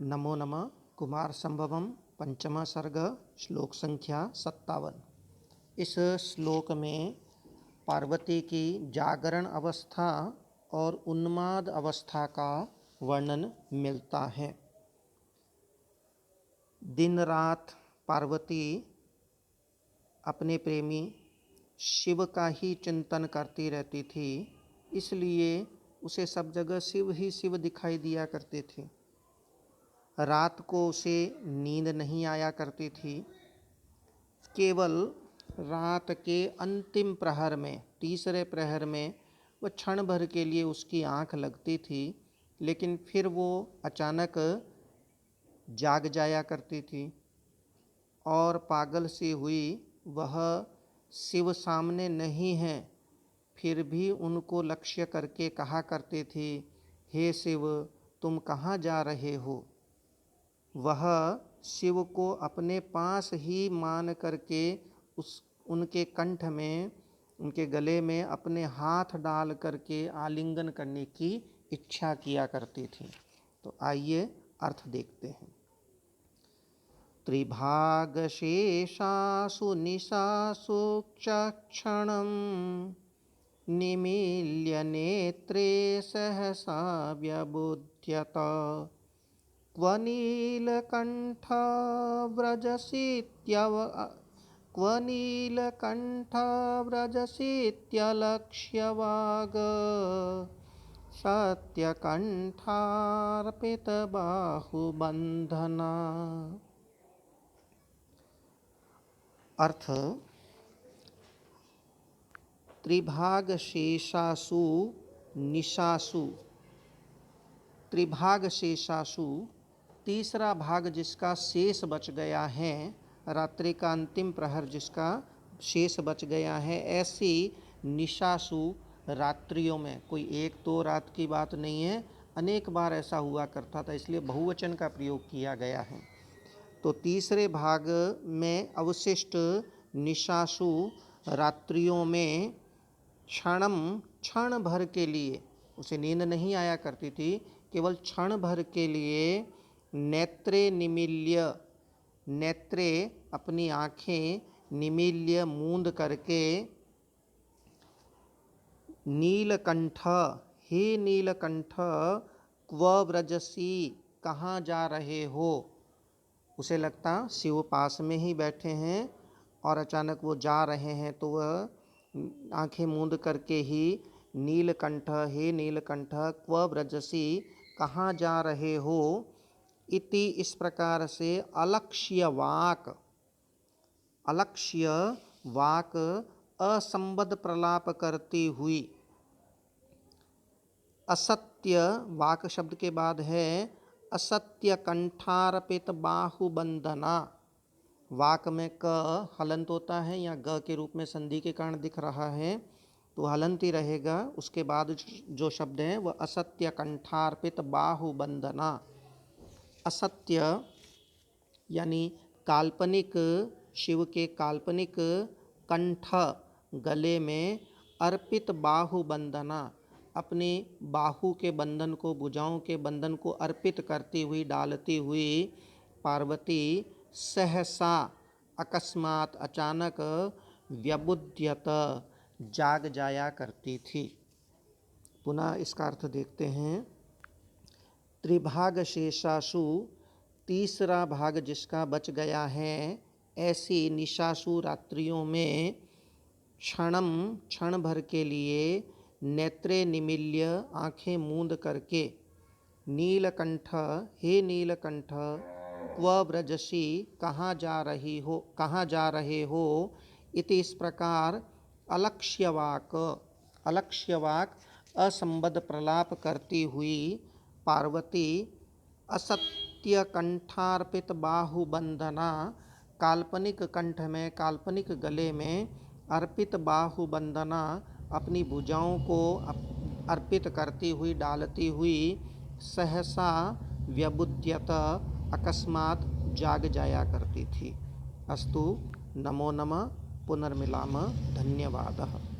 नमो नमः। कुमार संभवम पंचमा सर्ग श्लोक संख्या 57। इस श्लोक में पार्वती की जागरण अवस्था और उन्माद अवस्था का वर्णन मिलता है। दिन रात पार्वती अपने प्रेमी शिव का ही चिंतन करती रहती थी, इसलिए उसे सब जगह शिव ही शिव दिखाई दिया करते थे। रात को उसे नींद नहीं आया करती थी। केवल रात के अंतिम प्रहर में, तीसरे प्रहर में वह क्षण भर के लिए उसकी आंख लगती थी, लेकिन फिर वो अचानक जाग जाया करती थी और पागल सी हुई वह शिव सामने नहीं है, फिर भी उनको लक्ष्य करके कहा करती थी, हे शिव तुम कहाँ जा रहे हो। वह शिव को अपने पास ही मान करके उनके कंठ में, उनके गले में अपने हाथ डाल करके आलिंगन करने की इच्छा किया करती थी। तो आइए अर्थ देखते हैं। त्रिभाग शेषासु निशासु क्षणं निमील्य नेत्रे सहसा व्यबुध्यत क्व नीलकण्ठव्रजसीत्यलक्ष्यवाग सत्यकण्ठार्पितबाहुबन्धना। अर्थ, त्रिभाग शेषासु निशासु। त्रिभाग शेषासु तीसरा भाग जिसका शेष बच गया है, रात्रि का अंतिम प्रहर जिसका शेष बच गया है, ऐसी निशासु रात्रियों में, कोई एक दो रात की बात नहीं है, अनेक बार ऐसा हुआ करता था, इसलिए बहुवचन का प्रयोग किया गया है। तो तीसरे भाग में अवशिष्ट निशासु रात्रियों में क्षण भर के लिए, उसे नींद नहीं आया करती थी, केवल क्षण भर के लिए नेत्रे निमील्य, नेत्रे अपनी आँखें, निमील्य मूंद करके, नीलकंठ हे नीलकंठ क्व व्रजसी कहाँ जा रहे हो। उसे लगता शिव पास में ही बैठे हैं और अचानक वो जा रहे हैं, तो वह आंखें मूंद करके ही नीलकंठ हे नीलकंठ क्व व्रजसी कहाँ जा रहे हो इति, इस प्रकार से अलक्ष्य वाक असंबद्ध प्रलाप करती हुई। असत्य वाक शब्द के बाद है असत्य कंठार्पित बाहुबंधना। वाक में क हलंत होता है, या ग के रूप में संधि के कारण दिख रहा है, तो हलंत ही रहेगा। उसके बाद जो शब्द है वह असत्य कंठार्पित बाहुबंधना। असत्य यानी काल्पनिक, शिव के काल्पनिक कंठ गले में अर्पित बाहुबंधना, अपने बाहु के बंधन को, भुजाओं के बंधन को अर्पित करती हुई, डालती हुई पार्वती सहसा अकस्मात अचानक व्यबुध्यत जाग जाया करती थी। पुनः इसका अर्थ देखते हैं। त्रिभाग शेषासु तीसरा भाग जिसका बच गया है, ऐसी निशासु रात्रियों में क्षण भर के लिए नेत्रे निमील्य आँखें मूंद करके, नीलकंठ हे नीलकंठ क्व व्रजसी कहाँ जा रहे हो इति, इस प्रकार अलक्ष्यवाक असंबद्ध प्रलाप करती हुई पार्वती असत्य कंठार्पित बाहुबंधना, काल्पनिक कंठ में, काल्पनिक गले में अर्पित बाहुबंधना, अपनी भुजाओं को अर्पित करती हुई, डालती हुई, सहसा व्यबुध्यत अकस्मात जाग जाया करती थी। अस्तु, नमो नमः, पुनर्मिलामः, धन्यवादः।